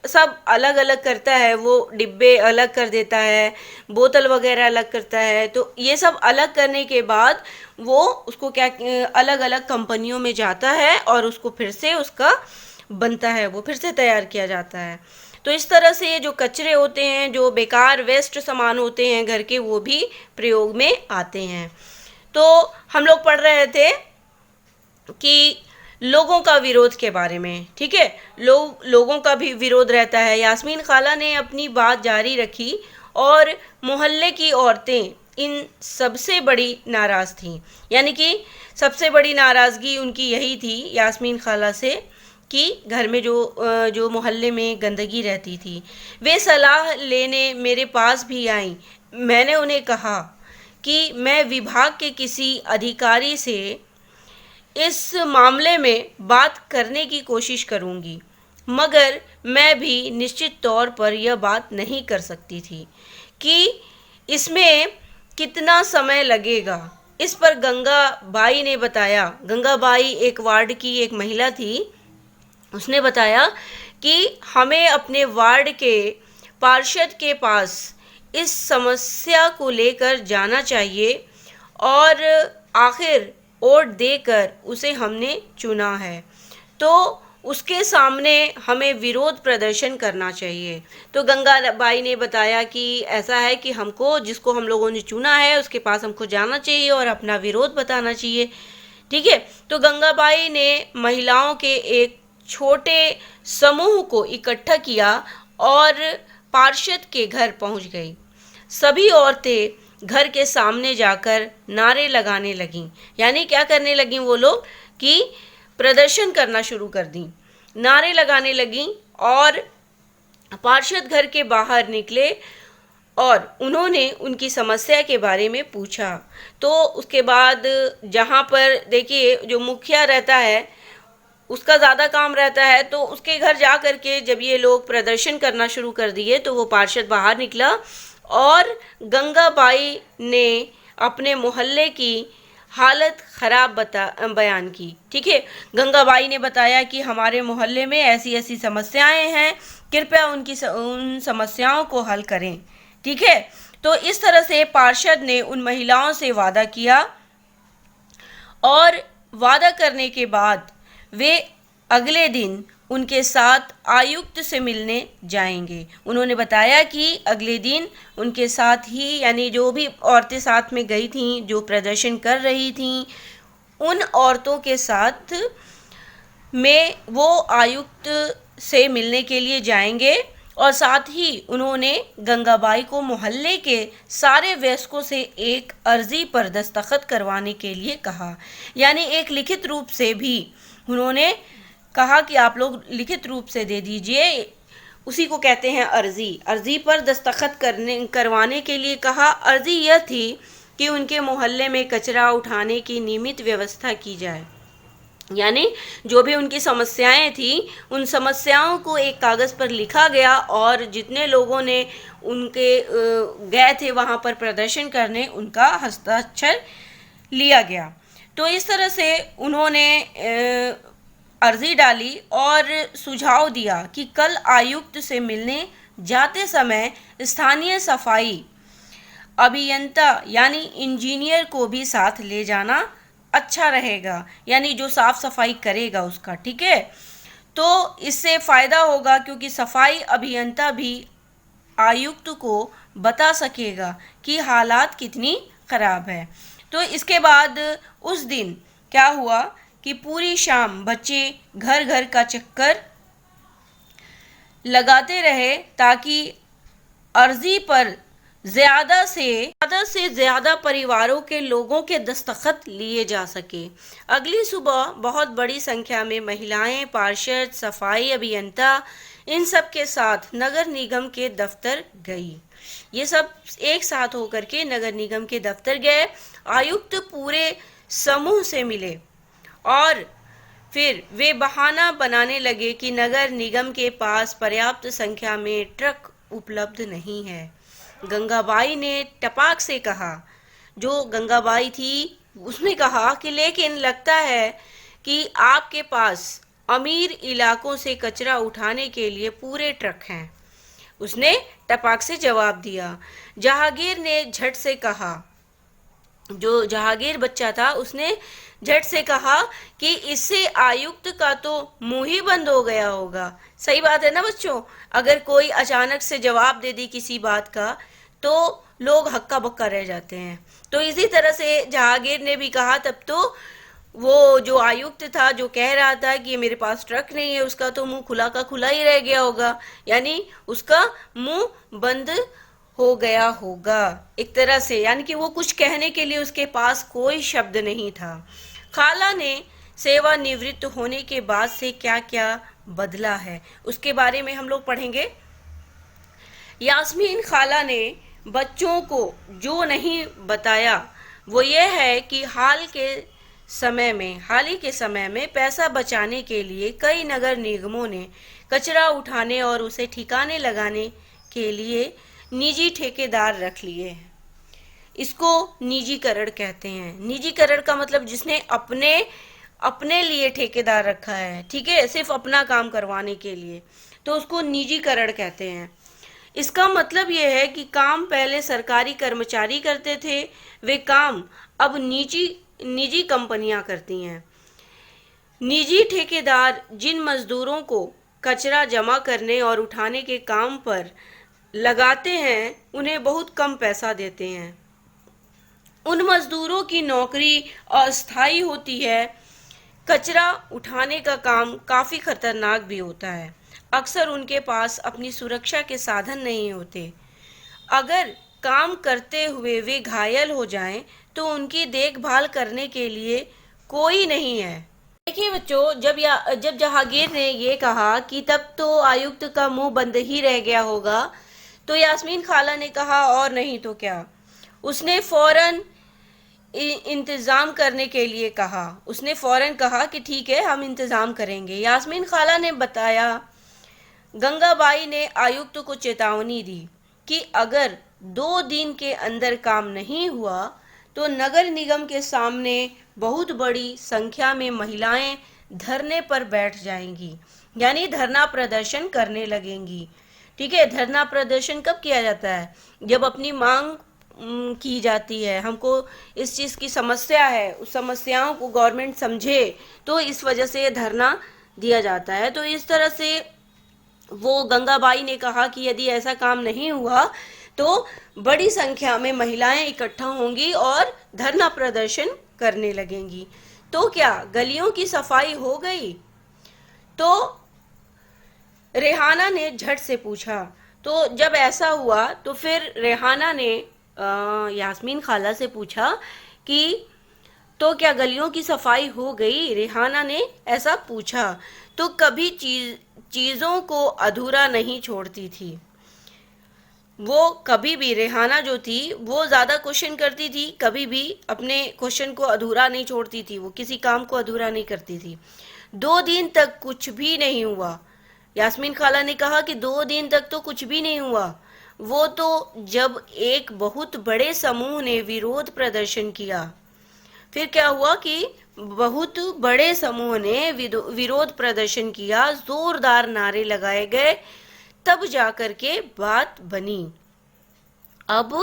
A: सब अलग अलग करता है, वो डिब्बे अलग कर देता है, बोतल वगैरह अलग करता है। तो ये सब अलग करने के बाद वो उसको क्या अलग अलग कंपनियों में जाता है और उसको फिर से उसका बनता है, वो फिर से तैयार किया जाता है। तो इस तरह से ये जो कचरे होते हैं, जो बेकार वेस्ट सामान होते हैं घर के, वो भी प्रयोग में आते हैं। तो हम लोग पढ़ रहे थे कि लोगों का विरोध के बारे में, ठीक है। लोगों का भी विरोध रहता है। यास्मीन खाला ने अपनी बात जारी रखी और मोहल्ले की औरतें इन सबसे बड़ी नाराज़ थीं। यानी कि सबसे बड़ी नाराज़गी उनकी यही थी यास्मीन खाला से कि घर में जो मोहल्ले में गंदगी रहती थी। वे सलाह लेने मेरे पास भी आईं। मैंने उन्हें कहा कि मैं विभाग के किसी अधिकारी से इस मामले में बात करने की कोशिश करूंगी, मगर मैं भी निश्चित तौर पर यह बात नहीं कर सकती थी कि इसमें कितना समय लगेगा। इस पर गंगा बाई ने बताया, गंगा बाई एक वार्ड की एक महिला थी, उसने बताया कि हमें अपने वार्ड के पार्षद के पास इस समस्या को लेकर जाना चाहिए और आखिर वोट देकर उसे हमने चुना है, तो उसके सामने हमें विरोध प्रदर्शन करना चाहिए। तो गंगाबाई ने बताया कि ऐसा है कि हमको, जिसको हम लोगों ने चुना है, उसके पास हमको जाना चाहिए और अपना विरोध बताना चाहिए, ठीक है। तो गंगाबाई ने महिलाओं के एक छोटे समूह को इकट्ठा किया और पार्षद के घर पहुंच गई। सभी औरतें घर के सामने जाकर नारे लगाने लगीं। यानी क्या करने लगीं वो लोग कि प्रदर्शन करना शुरू कर दी, नारे लगाने लगीं और पार्षद घर के बाहर निकले और उन्होंने उनकी समस्या के बारे में पूछा। तो उसके बाद जहाँ पर देखिए जो मुखिया रहता है उसका ज़्यादा काम रहता है, तो उसके घर जा कर के जब ये लोग प्रदर्शन करना शुरू कर दिए तो वो पार्षद बाहर निकला और गंगाबाई ने अपने मोहल्ले की हालत ख़राब बयान की, ठीक है। गंगाबाई ने बताया कि हमारे मोहल्ले में ऐसी ऐसी समस्याएं हैं, कृपया उन समस्याओं को हल करें, ठीक है। तो इस तरह से पार्षद ने उन महिलाओं से वादा किया और वादा करने के बाद वे अगले दिन उनके साथ आयुक्त से मिलने जाएंगे। उन्होंने बताया कि अगले दिन उनके साथ ही, यानी जो भी औरतें साथ में गई थीं, जो प्रदर्शन कर रही थीं, उन औरतों के साथ में वो आयुक्त से मिलने के लिए जाएंगे और साथ ही उन्होंने गंगाबाई को मोहल्ले के सारे वयस्कों से एक अर्जी पर दस्तखत करवाने के लिए कहा। यानी एक लिखित रूप से भी उन्होंने कहा कि आप लोग लिखित रूप से दे दीजिए, उसी को कहते हैं अर्जी। अर्जी पर दस्तखत करवाने के लिए कहा। अर्जी यह थी कि उनके मोहल्ले में कचरा उठाने की नियमित व्यवस्था की जाए। यानी जो भी उनकी समस्याएं थी उन समस्याओं को एक कागज़ पर लिखा गया और जितने लोगों ने उनके गए थे वहाँ पर प्रदर्शन करने, उनका हस्ताक्षर लिया गया। तो इस तरह से उन्होंने अर्जी डाली और सुझाव दिया कि कल आयुक्त से मिलने जाते समय स्थानीय सफाई अभियंता यानी इंजीनियर को भी साथ ले जाना अच्छा रहेगा, यानी जो साफ सफाई करेगा उसका, ठीक है। तो इससे फ़ायदा होगा क्योंकि सफाई अभियंता भी आयुक्त को बता सकेगा कि हालात कितनी ख़राब है। तो इसके बाद उस दिन क्या हुआ कि पूरी शाम बच्चे घर घर का चक्कर लगाते रहे ताकि अर्जी पर ज़्यादा से ज़्यादा परिवारों के लोगों के दस्तखत लिए जा सके। अगली सुबह बहुत बड़ी संख्या में महिलाएं, पार्षद, सफाई अभियंता इन सब के साथ नगर निगम के दफ्तर गई। ये सब एक साथ होकर के नगर निगम के दफ्तर गए। आयुक्त पूरे समूह से मिले और फिर वे बहाना बनाने लगे कि नगर निगम के पास पर्याप्त संख्या में ट्रक उपलब्ध नहीं है। गंगाबाई ने टपाक से कहा, जो गंगाबाई थी उसने कहा कि लेकिन लगता है कि आपके पास अमीर इलाकों से कचरा उठाने के लिए पूरे ट्रक हैं। उसने टपाक से जवाब दिया। जहांगीर ने झट से कहा, जो जहांगीर बच्चा था उसने झट से कहा कि इससे आयुक्त का तो मुंह ही बंद हो गया होगा। सही बात है ना बच्चों, अगर कोई अचानक से जवाब दे दी किसी बात का तो लोग हक्का बक्का रह जाते हैं। तो इसी तरह से जहांगीर ने भी कहा, तब तो वो जो आयुक्त था जो कह रहा था कि मेरे पास ट्रक नहीं है, उसका तो मुंह खुला का खुला ही रह गया होगा, यानी उसका मुंह बंद हो गया होगा एक तरह से, यानी कि वो कुछ कहने के लिए उसके पास कोई शब्द नहीं था। खाला ने सेवानिवृत्त होने के बाद से क्या क्या बदला है उसके बारे में हम लोग पढ़ेंगे। यास्मीन खाला ने बच्चों को जो नहीं बताया वो ये है कि हाल ही के समय में पैसा बचाने के लिए कई नगर निगमों ने कचरा उठाने और उसे ठिकाने लगाने के लिए निजी ठेकेदार रख लिए हैं। इसको निजीकरण कहते हैं। निजीकरण का मतलब जिसने अपने लिए ठेकेदार रखा है, ठीक है, सिर्फ अपना काम करवाने के लिए, तो उसको निजीकरण कहते हैं। इसका मतलब यह है कि काम पहले सरकारी कर्मचारी करते थे, वे काम अब निजी कंपनियां करती हैं। निजी ठेकेदार जिन मजदूरों को कचरा जमा करने और उठाने के काम पर लगाते हैं उन्हें बहुत कम पैसा देते हैं। उन मजदूरों की नौकरी अस्थायी होती है। कचरा उठाने का काम काफी खतरनाक भी होता है। अक्सर उनके पास अपनी सुरक्षा के साधन नहीं होते। अगर काम करते हुए वे घायल हो जाएं तो उनकी देखभाल करने के लिए कोई नहीं है। देखिए बच्चों, जब जहांगीर ने ये कहा कि तब तो आयुक्त का मुंह बंद ही रह गया होगा, तो यास्मीन खाला ने कहा और नहीं तो क्या। उसने फौरन इंतजाम करने के लिए कहा। उसने फौरन कहा कि ठीक है, हम इंतजाम करेंगे। यास्मीन खाला ने बताया, गंगाबाई ने आयुक्त को चेतावनी दी कि अगर 2 दिन के अंदर काम नहीं हुआ तो नगर निगम के सामने बहुत बड़ी संख्या में महिलाएं धरने पर बैठ जाएंगी, यानी धरना प्रदर्शन करने लगेंगी। ठीक है, धरना प्रदर्शन कब किया जाता है? जब अपनी मांग की जाती है, हमको इस चीज की समस्या है, उस समस्याओं को गवर्नमेंट समझे, तो इस वजह से ये धरना दिया जाता है। तो इस तरह से वो गंगाबाई ने कहा कि यदि ऐसा काम नहीं हुआ तो बड़ी संख्या में महिलाएं इकट्ठा होंगी और धरना प्रदर्शन करने लगेंगी। तो क्या गलियों की सफाई हो गई? तो रेहाना ने झट से पूछा। तो जब ऐसा हुआ तो फिर रेहाना ने यास्मीन खाला से पूछा कि तो क्या गलियों की सफाई हो गई? रेहाना ने ऐसा पूछा। तो कभी चीजों को अधूरा नहीं छोड़ती थी वो। कभी भी रेहाना जो थी वो ज्यादा क्वेश्चन करती थी, कभी भी अपने क्वेश्चन को अधूरा नहीं छोड़ती थी, वो किसी काम को अधूरा नहीं करती थी। 2 दिन तक कुछ भी नहीं हुआ। यास्मीन खाला ने कहा कि 2 दिन तक तो कुछ भी नहीं हुआ। वो तो जब एक बहुत बड़े समूह ने विरोध प्रदर्शन किया, फिर क्या हुआ कि बहुत बड़े समूह ने विरोध प्रदर्शन किया, जोरदार नारे लगाए गए, तब जाकर के बात बनी। अब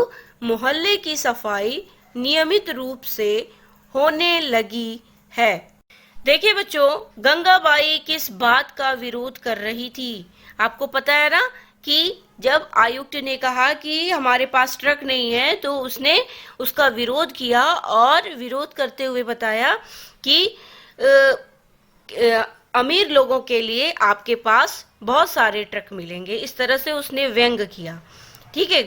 A: मोहल्ले की सफाई नियमित रूप से होने लगी है। देखिए बच्चों, गंगाबाई किस बात का विरोध कर रही थी? आपको पता है ना कि जब आयुक्त ने कहा कि हमारे पास ट्रक नहीं है तो उसने उसका विरोध किया और विरोध करते हुए बताया कि अमीर लोगों के लिए आपके पास बहुत सारे ट्रक मिलेंगे। इस तरह से उसने व्यंग किया। ठीक है,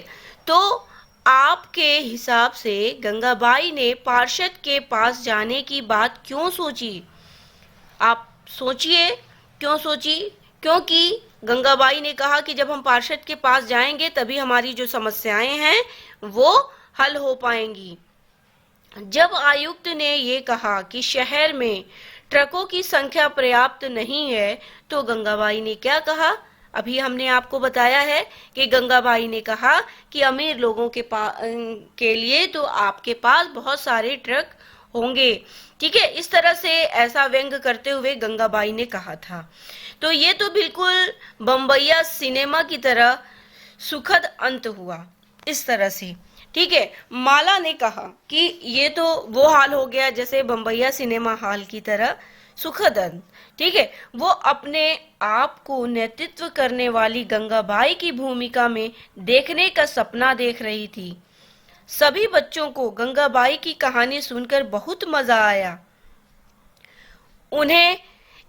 A: तो आपके हिसाब से गंगाबाई ने पार्षद के पास जाने की बात क्यों सोची? आप सोचिए क्यों सोची? क्योंकि गंगाबाई ने कहा कि जब हम पार्षद के पास जाएंगे तभी हमारी जो समस्याएं हैं वो हल हो पाएंगी। जब आयुक्त ने ये कहा कि शहर में ट्रकों की संख्या पर्याप्त नहीं है तो गंगाबाई ने क्या कहा? अभी हमने आपको बताया है कि गंगाबाई ने कहा कि अमीर लोगों के लिए तो आपके पास बहुत सारे ट्रक होंगे। ठीक है, इस तरह से ऐसा व्यंग करते हुए गंगाबाई ने कहा था। तो ये तो बिल्कुल बम्बैया सिनेमा की तरह सुखद अंत हुआ इस तरह से। ठीक है, माला ने कहा कि ये तो वो हाल हो गया जैसे बम्बैया सिनेमा हाल की तरह सुखद अंत। ठीक है, वो अपने आप को नेतृत्व करने वाली गंगाबाई की भूमिका में देखने का सपना देख रही थी। सभी बच्चों को गंगाबाई की कहानी सुनकर बहुत मजा आया। उन्हें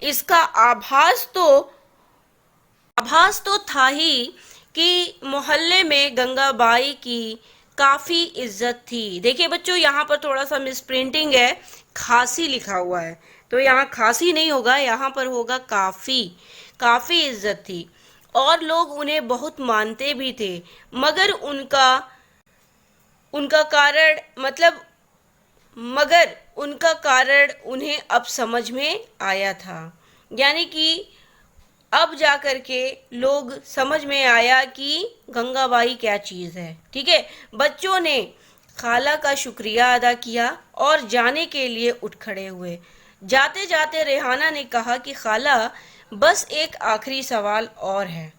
A: इसका आभास तो था ही कि मोहल्ले में गंगाबाई की काफी इज्जत थी। देखिए बच्चों, यहाँ पर थोड़ा सा मिस प्रिंटिंग है, खासी लिखा हुआ है, तो यहाँ खासी नहीं होगा, यहाँ पर होगा काफी। काफी इज्जत थी और लोग उन्हें बहुत मानते भी थे, मगर उनका कारण मगर उनका कारण उन्हें अब समझ में आया था। यानी कि अब जाकर के लोग समझ में आया कि गंगाबाई क्या चीज है। ठीक है, बच्चों ने खाला का शुक्रिया अदा किया और जाने के लिए उठ खड़े हुए। जाते जाते रेहाना ने कहा कि खाला, बस एक आखिरी सवाल और है।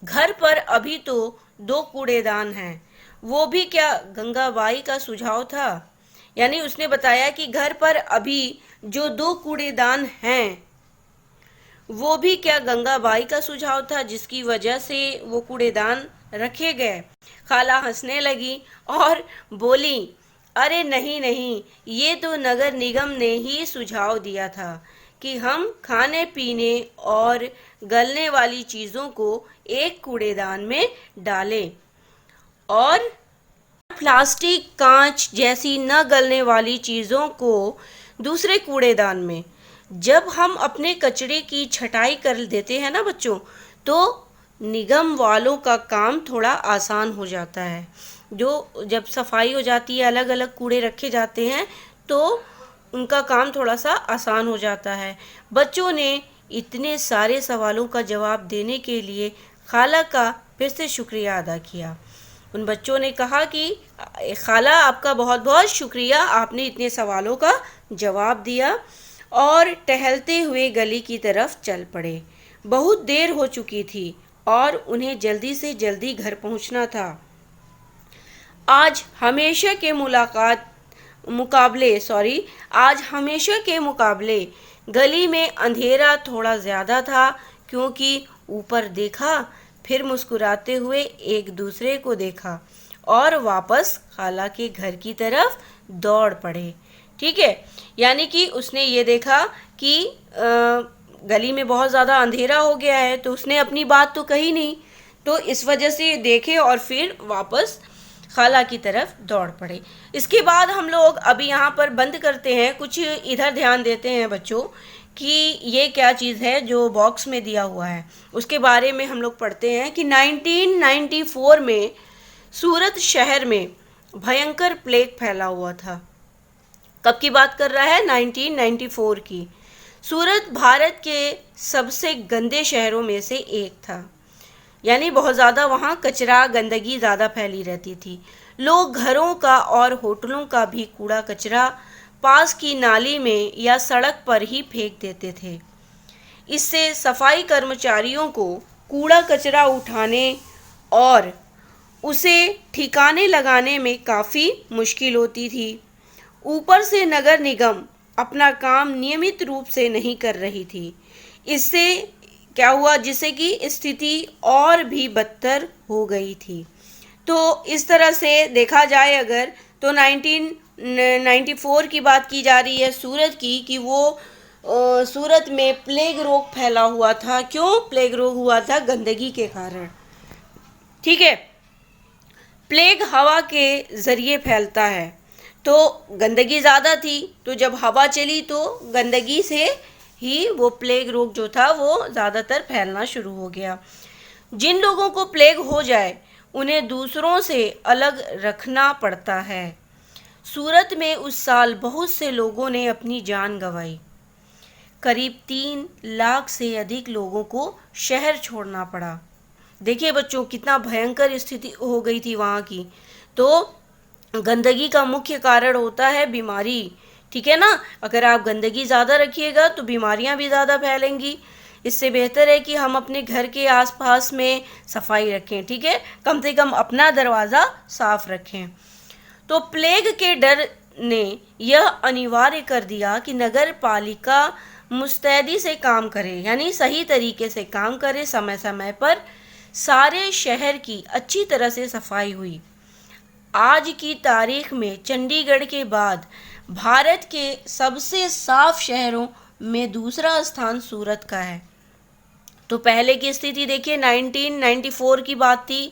A: घर पर अभी तो 2 कूड़ेदान हैं, वो भी क्या गंगाबाई का सुझाव था? यानी उसने बताया कि घर पर अभी जो 2 कूड़ेदान हैं, वो भी क्या गंगाबाई का सुझाव था जिसकी वजह से वो कूड़ेदान रखे गए? खाला हंसने लगी और बोली, अरे नहीं नहीं, ये तो नगर निगम ने ही सुझाव दिया था कि हम खाने पीने और गलने वाली चीजों को एक कूड़ेदान में डालें और प्लास्टिक, कांच जैसी न गलने वाली चीजों को दूसरे कूड़ेदान में। जब हम अपने कचरे की छटाई कर देते हैं ना बच्चों, तो निगम वालों का काम थोड़ा आसान हो जाता है। जो जब सफाई हो जाती है, अलग अलग कूड़े रखे जाते हैं, तो उनका काम थोड़ा सा आसान हो जाता है। बच्चों ने इतने सारे सवालों का जवाब देने के लिए खाला का फिर से शुक्रिया अदा किया। उन बच्चों ने कहा कि खाला, आपका बहुत बहुत शुक्रिया, आपने इतने सवालों का जवाब दिया, और टहलते हुए गली की तरफ चल पड़े। बहुत देर हो चुकी थी और उन्हें जल्दी से जल्दी घर पहुंचना था। आज हमेशा के मुकाबले गली में अंधेरा थोड़ा ज़्यादा था, क्योंकि ऊपर देखा, फिर मुस्कुराते हुए एक दूसरे को देखा और वापस खाला के घर की तरफ दौड़ पड़े। ठीक है, यानी कि उसने ये देखा कि गली में बहुत ज़्यादा अंधेरा हो गया है, तो उसने अपनी बात तो कही नहीं, तो इस वजह से देखे और फिर वापस खाला की तरफ दौड़ पड़े। इसके बाद हम लोग अभी यहाँ पर बंद करते हैं, कुछ इधर ध्यान देते हैं बच्चों कि ये क्या चीज़ है जो बॉक्स में दिया हुआ है। उसके बारे में हम लोग पढ़ते हैं कि 1994 में सूरत शहर में भयंकर प्लेग फैला हुआ था। कब की बात कर रहा है? 1994 की। सूरत भारत के सबसे गंदे शहरों में से एक था, यानी बहुत ज़्यादा वहाँ कचरा, गंदगी ज़्यादा फैली रहती थी। लोग घरों का और होटलों का भी कूड़ा कचरा पास की नाली में या सड़क पर ही फेंक देते थे। इससे सफाई कर्मचारियों को कूड़ा कचरा उठाने और उसे ठिकाने लगाने में काफ़ी मुश्किल होती थी। ऊपर से नगर निगम अपना काम नियमित रूप से नहीं कर रही थी। इससे क्या हुआ, जिससे कि स्थिति और भी बदतर हो गई थी। तो इस तरह से देखा जाए अगर, तो 1994 की बात की जा रही है सूरत की, कि वो सूरत में प्लेग रोग फैला हुआ था। क्यों प्लेग रोग हुआ था? गंदगी के कारण। ठीक है, प्लेग हवा के ज़रिए फैलता है, तो गंदगी ज़्यादा थी, तो जब हवा चली तो गंदगी से ही वो प्लेग रोग जो था वो ज़्यादातर फैलना शुरू हो गया। जिन लोगों को प्लेग हो जाए उन्हें दूसरों से अलग रखना पड़ता है। सूरत में उस साल बहुत से लोगों ने अपनी जान गंवाई। करीब 3 लाख से अधिक लोगों को शहर छोड़ना पड़ा। देखिए बच्चों, कितना भयंकर स्थिति हो गई थी वहाँ की। तो गंदगी का मुख्य कारण होता है बीमारी, ठीक है ना। अगर आप गंदगी ज़्यादा रखिएगा तो बीमारियां भी ज़्यादा फैलेंगी। इससे बेहतर है कि हम अपने घर के आसपास में सफाई रखें, ठीक है, कम से कम अपना दरवाज़ा साफ रखें। तो प्लेग के डर ने यह अनिवार्य कर दिया कि नगर पालिका मुस्तैदी से काम करे, यानी सही तरीके से काम करे, समय समय पर सारे शहर की अच्छी तरह से सफाई हुई। आज की तारीख में चंडीगढ़ के बाद भारत के सबसे साफ शहरों में दूसरा स्थान सूरत का है। तो पहले की स्थिति देखिए 1994 की बात थी,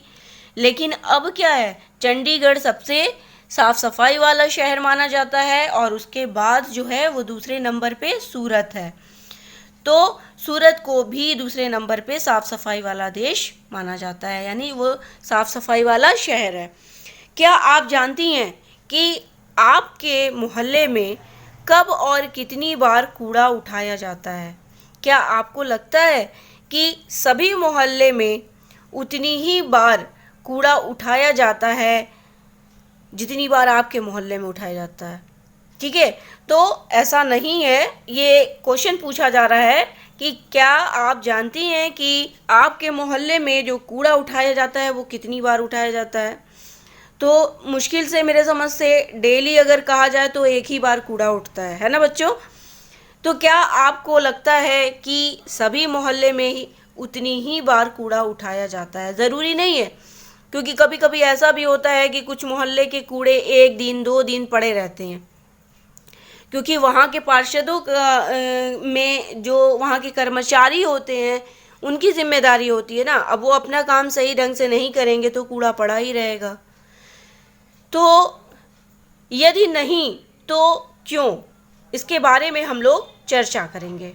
A: लेकिन अब क्या है, चंडीगढ़ सबसे साफ सफाई वाला शहर माना जाता है और उसके बाद जो है वो दूसरे नंबर पे सूरत है। तो सूरत को भी दूसरे नंबर पे साफ सफाई वाला देश माना जाता है, यानी वो साफ सफाई वाला शहर है। क्या आप जानती हैं कि आपके मोहल्ले में कब और कितनी बार कूड़ा उठाया जाता है? क्या आपको लगता है कि सभी मोहल्ले में उतनी ही बार कूड़ा उठाया जाता है जितनी बार आपके मोहल्ले में उठाया जाता है? ठीक है, तो ऐसा नहीं है। ये क्वेश्चन पूछा जा रहा है कि क्या आप जानती हैं कि आपके मोहल्ले में जो कूड़ा उठाया जाता है वो कितनी बार उठाया जाता है? तो मुश्किल से मेरे समझ से डेली अगर कहा जाए तो एक ही बार कूड़ा उठता है ना बच्चों। तो क्या आपको लगता है कि सभी मोहल्ले में ही उतनी ही बार कूड़ा उठाया जाता है? ज़रूरी नहीं है, क्योंकि कभी कभी ऐसा भी होता है कि कुछ मोहल्ले के कूड़े 1 दिन 2 दिन पड़े रहते हैं, क्योंकि वहाँ के पार्षदों में जो वहाँ के कर्मचारी होते हैं उनकी जिम्मेदारी होती है ना। अब वो अपना काम सही ढंग से नहीं करेंगे तो कूड़ा पड़ा ही रहेगा। तो यदि नहीं तो क्यों, इसके बारे में हम लोग चर्चा करेंगे।